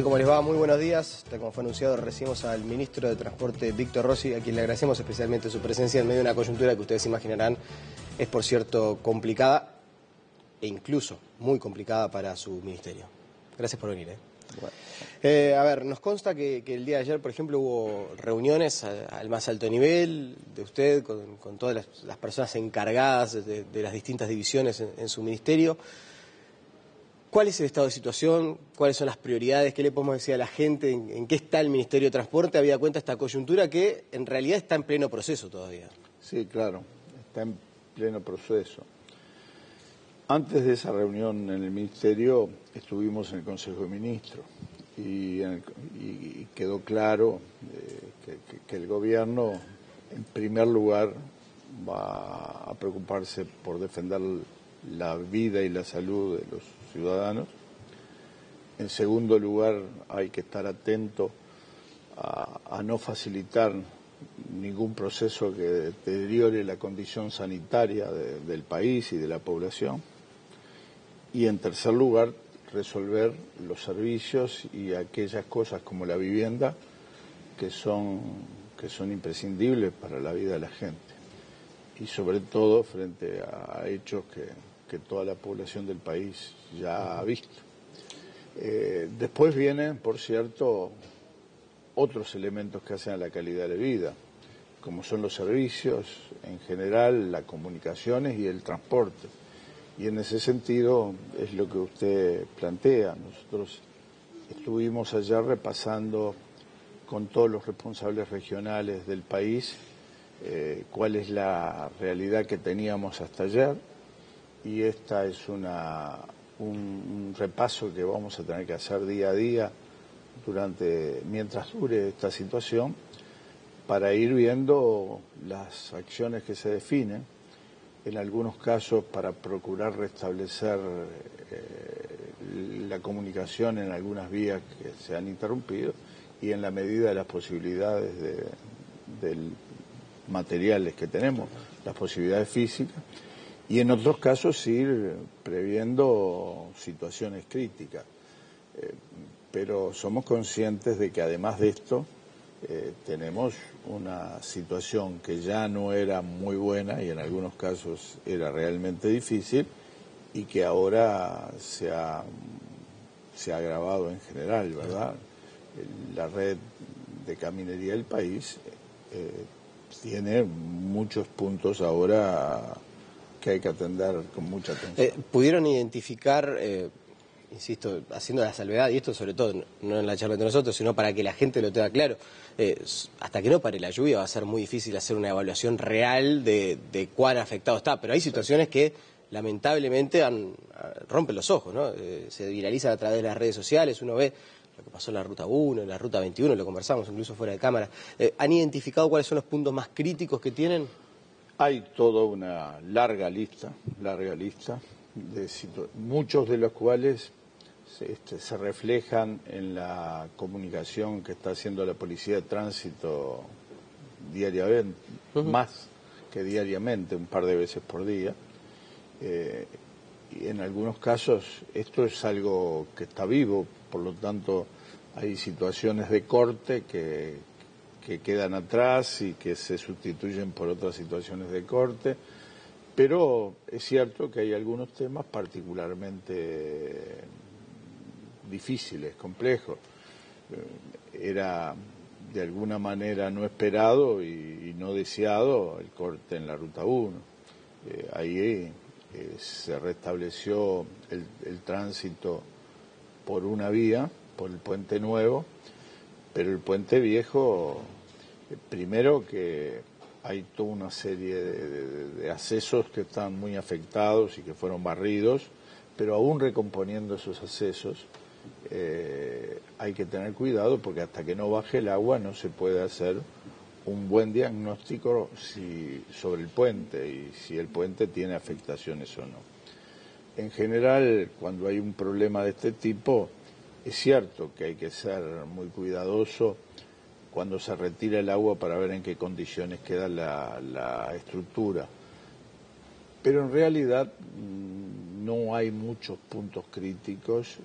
¿Cómo les va? Muy buenos días. Como fue anunciado, recibimos al ministro de Transporte, Víctor Rossi, a quien le agradecemos especialmente su presencia en medio de una coyuntura que ustedes imaginarán es, por cierto, complicada e incluso muy complicada para su ministerio. Gracias por venir. Bueno. Nos consta que el día de ayer, por ejemplo, hubo reuniones al más alto nivel de usted con todas las personas encargadas de las distintas divisiones en su ministerio. ¿Cuál es el estado de situación? ¿Cuáles son las prioridades? ¿Qué le podemos decir a la gente? ¿En qué está el Ministerio de Transporte? Habida cuenta esta coyuntura que en realidad está en pleno proceso todavía. Sí, claro, está en pleno proceso. Antes de esa reunión en el Ministerio estuvimos en el Consejo de Ministros y quedó claro que el Gobierno, en primer lugar, va a preocuparse por defender la vida y la salud de los ciudadanos. En segundo lugar, hay que estar atento a no facilitar ningún proceso que deteriore la condición sanitaria del país y de la población. Y en tercer lugar, resolver los servicios y aquellas cosas como la vivienda que son imprescindibles para la vida de la gente. Y sobre todo frente a hechos que toda la población del país ya ha visto. Después vienen, por cierto, otros elementos que hacen a la calidad de vida, como son los servicios, en general, las comunicaciones y el transporte. Y en ese sentido es lo que usted plantea. Nosotros estuvimos allá repasando con todos los responsables regionales del país cuál es la realidad que teníamos hasta ayer, y esta es un repaso que vamos a tener que hacer día a día mientras dure esta situación, para ir viendo las acciones que se definen, en algunos casos para procurar restablecer la comunicación en algunas vías que se han interrumpido, y en la medida de las posibilidades materiales que tenemos, las posibilidades físicas, y en otros casos ir previendo situaciones críticas. Pero somos conscientes de que además de esto tenemos una situación que ya no era muy buena y en algunos casos era realmente difícil, y que ahora se ha agravado en general, ¿verdad? La red de caminería del país tiene muchos puntos ahora que hay que atender con mucha atención. ¿Pudieron identificar, insisto, haciendo la salvedad, y esto sobre todo no en la charla entre nosotros, sino para que la gente lo tenga claro, hasta que no pare la lluvia va a ser muy difícil hacer una evaluación real de cuán afectado está, pero hay situaciones que lamentablemente rompen los ojos, ¿no? Se viralizan a través de las redes sociales, uno ve lo que pasó en la Ruta 1, en la Ruta 21, lo conversamos incluso fuera de cámara. ¿Han identificado cuáles son los puntos más críticos que tienen? Hay toda una larga lista, muchos de los cuales se reflejan en la comunicación que está haciendo la Policía de Tránsito diariamente, más que diariamente, un par de veces por día. Y en algunos casos esto es algo que está vivo, por lo tanto hay situaciones de corte que quedan atrás y que se sustituyen por otras situaciones de corte, pero es cierto que hay algunos temas particularmente difíciles, complejos. Era de alguna manera no esperado y no deseado el corte en la Ruta 1. Ahí se restableció el tránsito por una vía, por el Puente Nuevo, pero el Puente Viejo, primero que hay toda una serie de accesos que están muy afectados y que fueron barridos, pero aún recomponiendo esos accesos hay que tener cuidado, porque hasta que no baje el agua no se puede hacer un buen diagnóstico sobre el puente y si el puente tiene afectaciones o no. En general, cuando hay un problema de este tipo, es cierto que hay que ser muy cuidadoso cuando se retira el agua para ver en qué condiciones queda la estructura. Pero en realidad no hay muchos puntos críticos.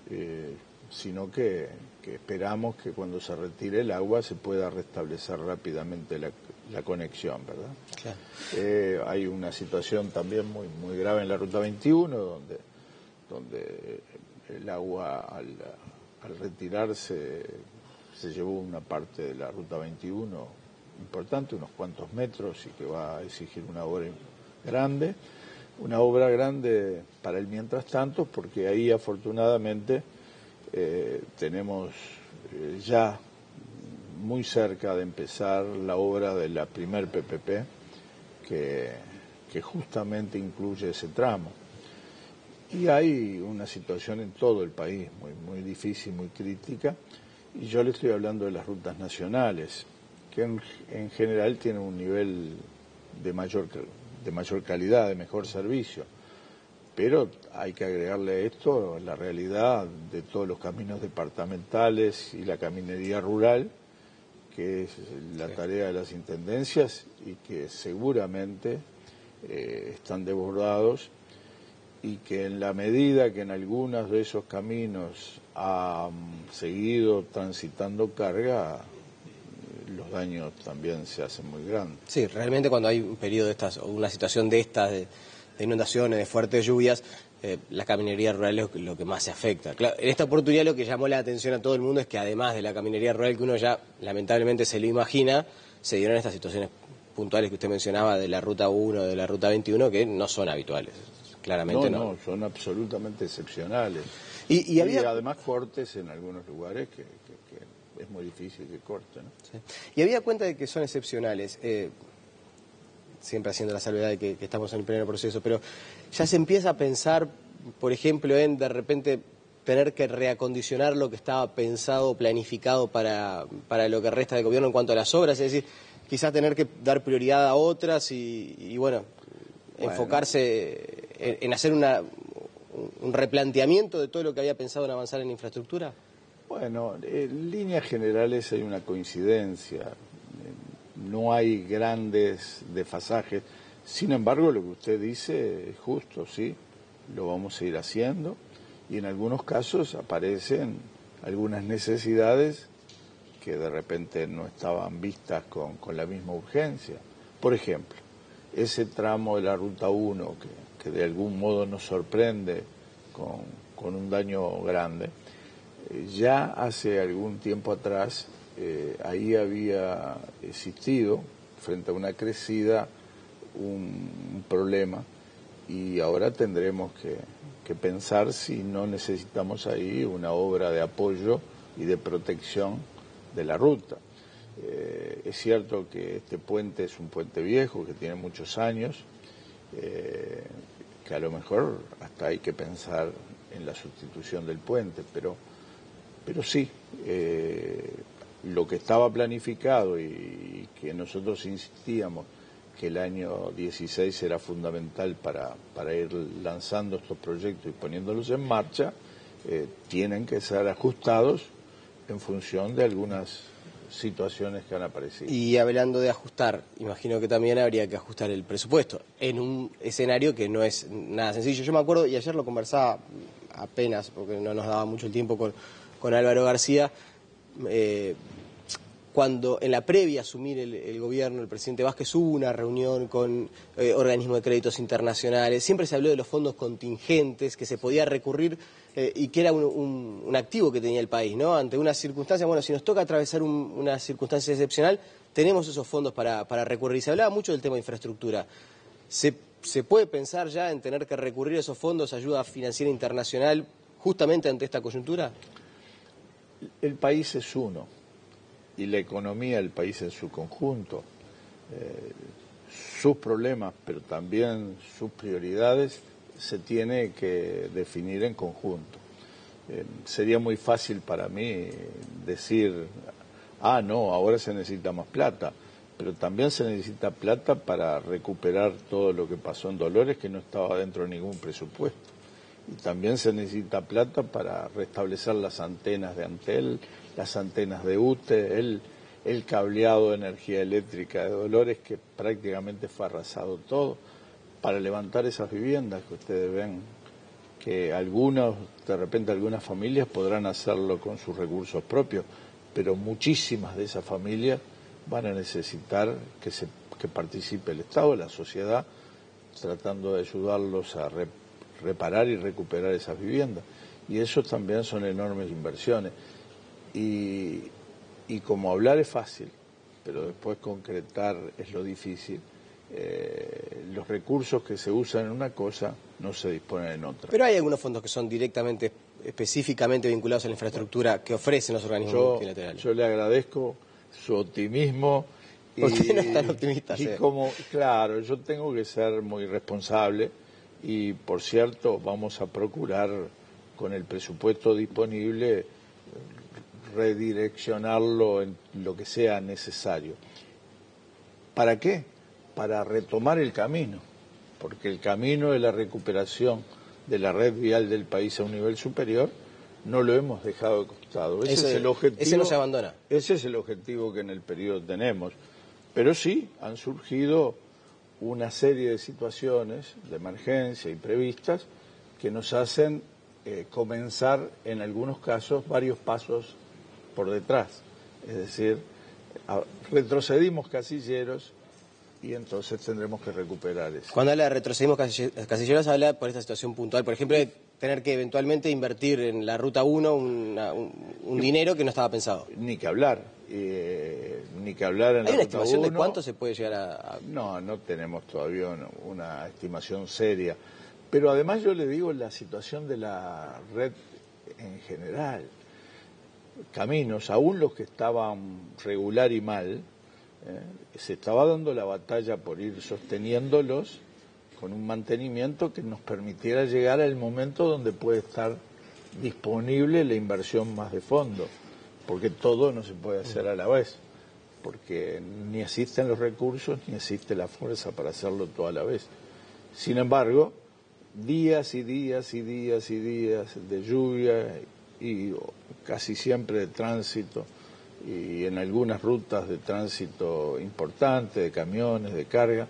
sino que esperamos que cuando se retire el agua se pueda restablecer rápidamente la conexión, ¿verdad? Claro. Hay una situación también muy grave en la Ruta 21, donde el agua al retirarse se llevó una parte de la Ruta 21 importante, unos cuantos metros, y que va a exigir una obra grande para el mientras tanto, porque ahí afortunadamente tenemos ya muy cerca de empezar la obra de la primer PPP que justamente incluye ese tramo. Y hay una situación en todo el país muy difícil, muy crítica, y yo le estoy hablando de las rutas nacionales, que en general tienen un nivel de mayor calidad, de mejor servicio. Pero hay que agregarle a esto la realidad de todos los caminos departamentales y la caminería rural, que es la tarea de las intendencias y que seguramente están desbordados, y que en la medida que en algunos de esos caminos ha seguido transitando carga, los daños también se hacen muy grandes. Sí, realmente cuando hay un periodo de estas, o una situación de estas, de inundaciones, de fuertes lluvias, la caminería rural es lo que más se afecta. Claro, en esta oportunidad lo que llamó la atención a todo el mundo es que además de la caminería rural que uno ya lamentablemente se lo imagina, se dieron estas situaciones puntuales que usted mencionaba de la Ruta 1, de la Ruta 21, que no son habituales, claramente no. No, son absolutamente excepcionales. Y había... además cortes en algunos lugares que es muy difícil que corten, ¿no? Sí. Y había cuenta de que son excepcionales, siempre haciendo la salvedad de que estamos en el pleno proceso, pero ya se empieza a pensar, por ejemplo, en de repente tener que reacondicionar lo que estaba pensado, planificado para lo que resta de gobierno en cuanto a las obras, es decir, quizás tener que dar prioridad a otras y bueno, enfocarse en hacer un replanteamiento de todo lo que había pensado en avanzar en infraestructura. Bueno, en líneas generales hay una coincidencia, no hay grandes desfasajes. Sin embargo, lo que usted dice es justo, sí, lo vamos a ir haciendo, y en algunos casos aparecen algunas necesidades que de repente no estaban vistas con la misma urgencia. Por ejemplo, ese tramo de la Ruta 1 que de algún modo nos sorprende con un daño grande, ya hace algún tiempo atrás ahí había existido, frente a una crecida, un problema, y ahora tendremos que pensar si no necesitamos ahí una obra de apoyo y de protección de la ruta. Es cierto que este puente es un puente viejo, que tiene muchos años, que a lo mejor hasta hay que pensar en la sustitución del puente, pero sí, lo que estaba planificado y que nosotros insistíamos que el año 16 era fundamental para ir lanzando estos proyectos y poniéndolos en marcha, tienen que ser ajustados en función de algunas situaciones que han aparecido. Y hablando de ajustar, imagino que también habría que ajustar el presupuesto en un escenario que no es nada sencillo. Yo me acuerdo, y ayer lo conversaba apenas, porque no nos daba mucho el tiempo con Álvaro García, cuando en la previa a asumir el gobierno, el presidente Vázquez hubo una reunión con organismos de créditos internacionales, siempre se habló de los fondos contingentes que se podía recurrir y que era un activo que tenía el país, ¿no? Ante una circunstancia, bueno, si nos toca atravesar una circunstancia excepcional, tenemos esos fondos para recurrir. Se hablaba mucho del tema de infraestructura. ¿Se puede pensar ya en tener que recurrir a esos fondos, ayuda financiera internacional, justamente ante esta coyuntura? El país es uno, y la economía del país en su conjunto, sus problemas, pero también sus prioridades, se tiene que definir en conjunto. Sería muy fácil para mí decir, no, ahora se necesita más plata, pero también se necesita plata para recuperar todo lo que pasó en Dolores, que no estaba dentro de ningún presupuesto. Y también se necesita plata para restablecer las antenas de Antel, las antenas de UTE, el cableado de energía eléctrica de Dolores, que prácticamente fue arrasado todo, para levantar esas viviendas que ustedes ven que algunos, de repente algunas familias podrán hacerlo con sus recursos propios, pero muchísimas de esas familias van a necesitar que participe el Estado, la sociedad, tratando de ayudarlos a reparar y recuperar esas viviendas. Y eso también son enormes inversiones. Y como hablar es fácil, pero después concretar es lo difícil, los recursos que se usan en una cosa no se disponen en otra. Pero hay algunos fondos que son directamente, específicamente vinculados a la infraestructura que ofrecen los organismos multilaterales. Yo le agradezco su optimismo. Usted no es tan optimista. Y como, claro, yo tengo que ser muy responsable y, por cierto, vamos a procurar con el presupuesto disponible redireccionarlo en lo que sea necesario. ¿Para qué? Para retomar el camino, porque el camino de la recuperación de la red vial del país a un nivel superior no lo hemos dejado de costado. Ese es el objetivo. Ese no se abandona. Ese es el objetivo que en el periodo tenemos. Pero sí, han surgido una serie de situaciones de emergencia imprevistas que nos hacen comenzar, en algunos casos, varios pasos por detrás. Es decir, retrocedimos casilleros y entonces tendremos que recuperar eso. Cuando habla de retrocedimos casilleros, habla por esta situación puntual. Por ejemplo, de tener que eventualmente invertir en la Ruta 1 un dinero que no estaba pensado. Ni que hablar en la Ruta 1. ¿Hay una estimación de cuánto se puede llegar a...? No tenemos todavía una estimación seria. Pero además yo le digo la situación de la red en general. Caminos, aún los que estaban regular y mal, se estaba dando la batalla por ir sosteniéndolos con un mantenimiento que nos permitiera llegar al momento donde puede estar disponible la inversión más de fondo, porque todo no se puede hacer a la vez, porque ni existen los recursos ni existe la fuerza para hacerlo todo a la vez. Sin embargo, días y días y días y días de lluvia y casi siempre de tránsito, y en algunas rutas de tránsito importante, de camiones, de carga,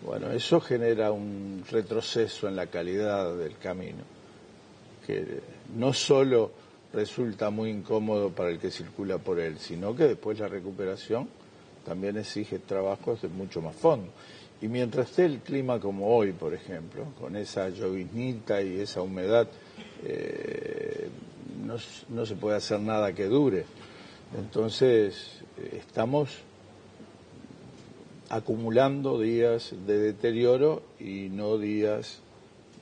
bueno, eso genera un retroceso en la calidad del camino, que no solo resulta muy incómodo para el que circula por él, sino que después la recuperación también exige trabajos de mucho más fondo. Y mientras esté el clima como hoy, por ejemplo, con esa lloviznita y esa humedad, no se puede hacer nada que dure. Entonces, estamos acumulando días de deterioro y no días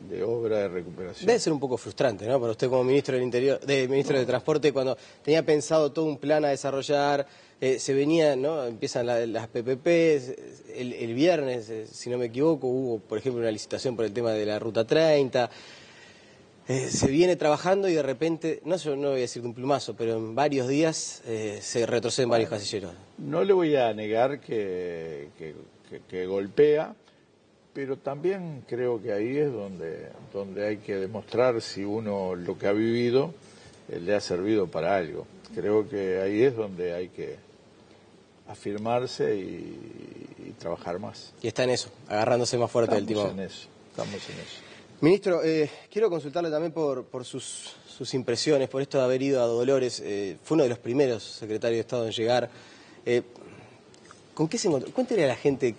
de obra de recuperación. Debe ser un poco frustrante, ¿no? Para usted como ministro del Interior, ministro de Transporte, cuando tenía pensado todo un plan a desarrollar, se venía, ¿no? Empiezan las PPP, el viernes, si no me equivoco, hubo, por ejemplo, una licitación por el tema de la Ruta 30. Se viene trabajando y de repente, no voy a decir de un plumazo, pero en varios días se retroceden varios casilleros. No le voy a negar que golpea, pero también creo que ahí es donde hay que demostrar si uno lo que ha vivido le ha servido para algo. Creo que ahí es donde hay que afirmarse y trabajar más. Y está en eso, agarrándose más fuerte del timón. Estamos en eso. Ministro, quiero consultarle también por sus impresiones, por esto de haber ido a Dolores. Fue uno de los primeros secretarios de Estado en llegar. ¿Con qué se encontró? Cuéntele a la gente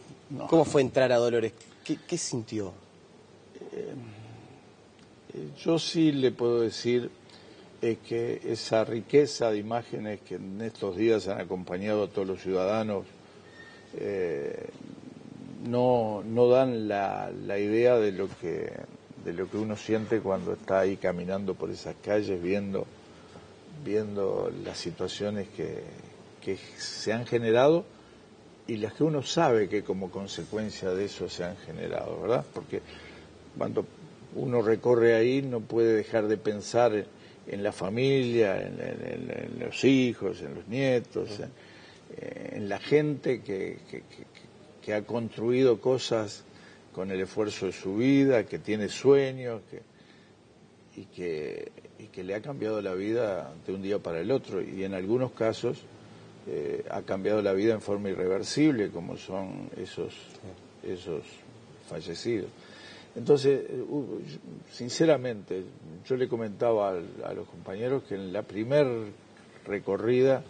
cómo fue entrar a Dolores. ¿Qué sintió? Yo sí le puedo decir que esa riqueza de imágenes que en estos días han acompañado a todos los ciudadanos no dan la idea de lo que uno siente cuando está ahí caminando por esas calles, viendo las situaciones que se han generado y las que uno sabe que como consecuencia de eso se han generado, ¿verdad? Porque cuando uno recorre ahí no puede dejar de pensar en la familia, en los hijos, en los nietos, en la gente que ha construido cosas con el esfuerzo de su vida, que tiene sueños y que le ha cambiado la vida de un día para el otro, y en algunos casos ha cambiado la vida en forma irreversible, como son esos fallecidos. Entonces, sinceramente, yo le comentaba a los compañeros que en la primer recorrida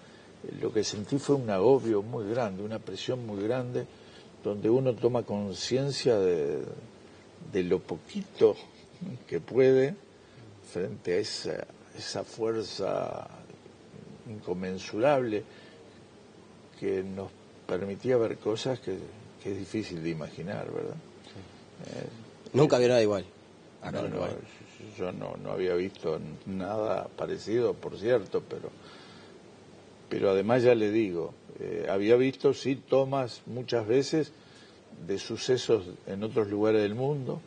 lo que sentí fue un agobio muy grande, una presión muy grande, donde uno toma conciencia de lo poquito que puede frente a esa fuerza inconmensurable que nos permitía ver cosas que es difícil de imaginar, ¿verdad? Nunca había nada igual. Yo no había visto nada parecido, por cierto, pero además ya le digo, había visto sí tomas muchas veces de sucesos en otros lugares del mundo,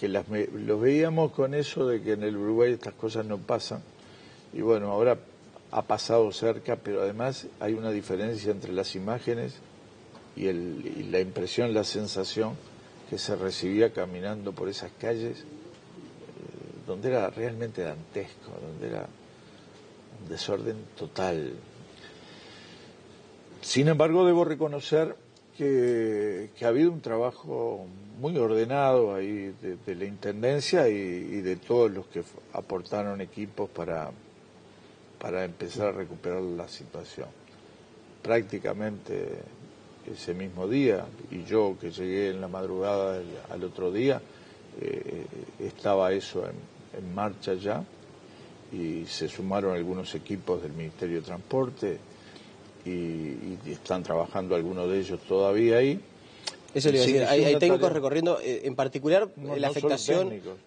que los veíamos con eso de que en el Uruguay estas cosas no pasan, y bueno, ahora ha pasado cerca, pero además hay una diferencia entre las imágenes y la impresión, la sensación que se recibía caminando por esas calles, donde era realmente dantesco, donde era un desorden total. Sin embargo, debo reconocer que ha habido un trabajo muy ordenado ahí de la Intendencia y de todos los que aportaron equipos para empezar a recuperar la situación. Prácticamente ese mismo día, y yo que llegué en la madrugada al otro día, estaba eso en marcha ya, y se sumaron algunos equipos del Ministerio de Transporte y están trabajando algunos de ellos todavía ahí. Eso le iba a decir, hay técnicos recorriendo, en particular la afectación... Solo técnicos.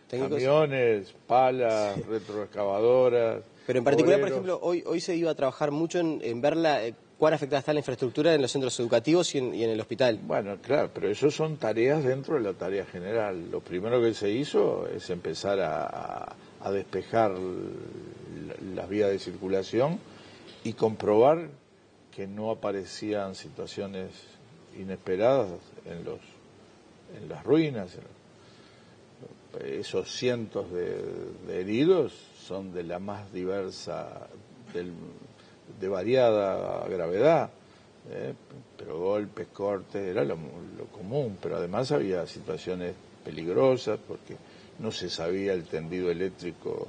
Camiones, palas, retroexcavadoras. Pero en particular, por ejemplo, hoy se iba a trabajar mucho en ver cuán afectada está la infraestructura en los centros educativos y en el hospital. Bueno, claro, pero eso son tareas dentro de la tarea general. Lo primero que se hizo es empezar a despejar las vías de circulación y comprobar que no aparecían situaciones inesperadas en las ruinas. Esos cientos de heridos son de la más diversa, de variada gravedad, pero golpes, cortes, era lo común, pero además había situaciones peligrosas porque no se sabía el tendido eléctrico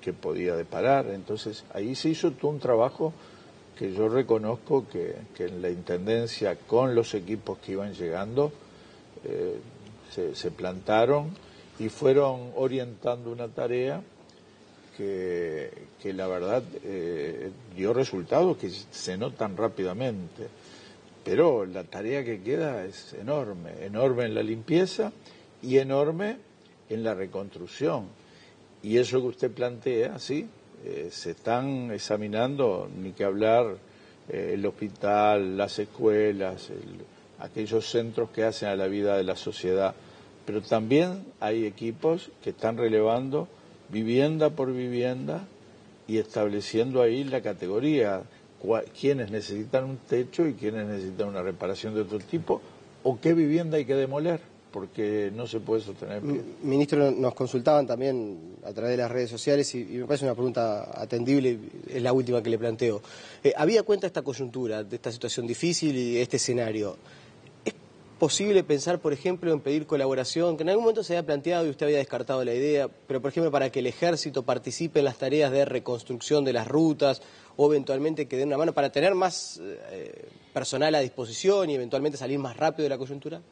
que podía deparar. Entonces ahí se hizo todo un trabajo que yo reconozco que en la Intendencia, con los equipos que iban llegando, se plantaron y fueron orientando una tarea que la verdad dio resultados que se notan rápidamente. Pero la tarea que queda es enorme en la limpieza y enorme en la reconstrucción. Y eso que usted plantea, sí, se están examinando, ni que hablar, el hospital, las escuelas, aquellos centros que hacen a la vida de la sociedad. Pero también hay equipos que están relevando vivienda por vivienda y estableciendo ahí la categoría, quiénes necesitan un techo y quiénes necesitan una reparación de otro tipo, o qué vivienda hay que demoler, porque no se puede sostener. Ministro, nos consultaban también a través de las redes sociales y me parece una pregunta atendible, es la última que le planteo. Habida cuenta esta coyuntura, de esta situación difícil y de este escenario, ¿es posible pensar, por ejemplo, en pedir colaboración, que en algún momento se había planteado y usted había descartado la idea, pero por ejemplo para que el Ejército participe en las tareas de reconstrucción de las rutas o eventualmente que den una mano para tener más personal a disposición y eventualmente salir más rápido de la coyuntura?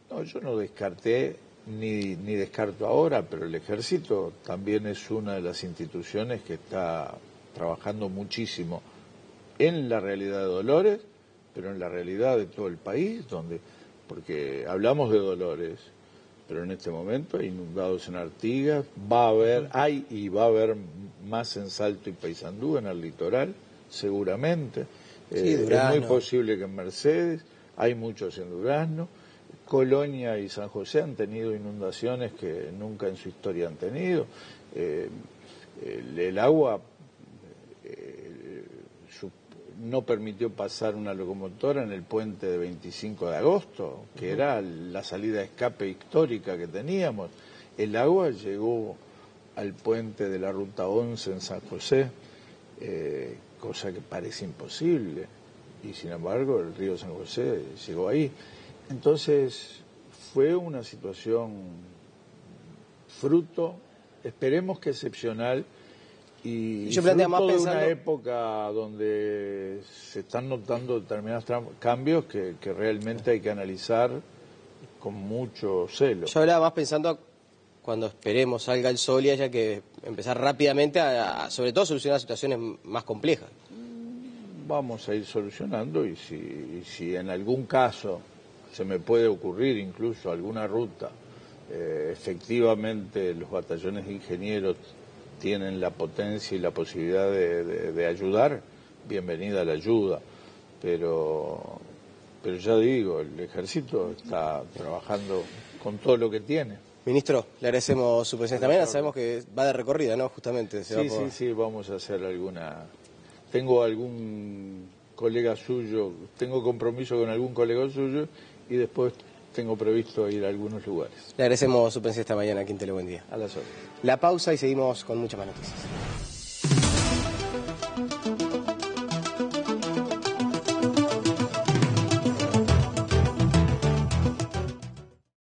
No, yo no descarté ni descarto ahora, pero el Ejército también es una de las instituciones que está trabajando muchísimo en la realidad de Dolores, pero en la realidad de todo el país, porque hablamos de Dolores, pero en este momento hay inundados en Artigas, va a haber más en Salto y Paysandú, en el litoral, seguramente. Sí, es muy posible que en Mercedes, hay muchos en Durazno. Colonia y San José han tenido inundaciones que nunca en su historia han tenido. El agua no permitió pasar una locomotora en el puente de 25 de agosto, que era la salida de escape histórica que teníamos. El agua llegó al puente de la Ruta 11 en San José, cosa que parece imposible, y sin embargo el río San José llegó ahí. Entonces fue una situación fruto, esperemos que excepcional, y yo plantea más fruto de pensando... una época donde se están notando determinados cambios que realmente hay que analizar con mucho celo. Yo hablaba más pensando cuando esperemos salga el sol y haya que empezar rápidamente a sobre todo, solucionar situaciones más complejas. Vamos a ir solucionando y si en algún caso se me puede ocurrir incluso alguna ruta, efectivamente los batallones de ingenieros tienen la potencia y la posibilidad de ayudar, bienvenida la ayuda, pero ya digo, el ejército está trabajando con todo lo que tiene. Ministro, le agradecemos su presencia también, sabemos que va de recorrida, ¿no? Justamente. Sí, vamos a hacer alguna... Tengo algún colega suyo, tengo compromiso con algún colega suyo y después tengo previsto ir a algunos lugares. Le agradecemos su presencia esta mañana aquí en Tele Buen Día. A las horas. La pausa y seguimos con muchas más noticias.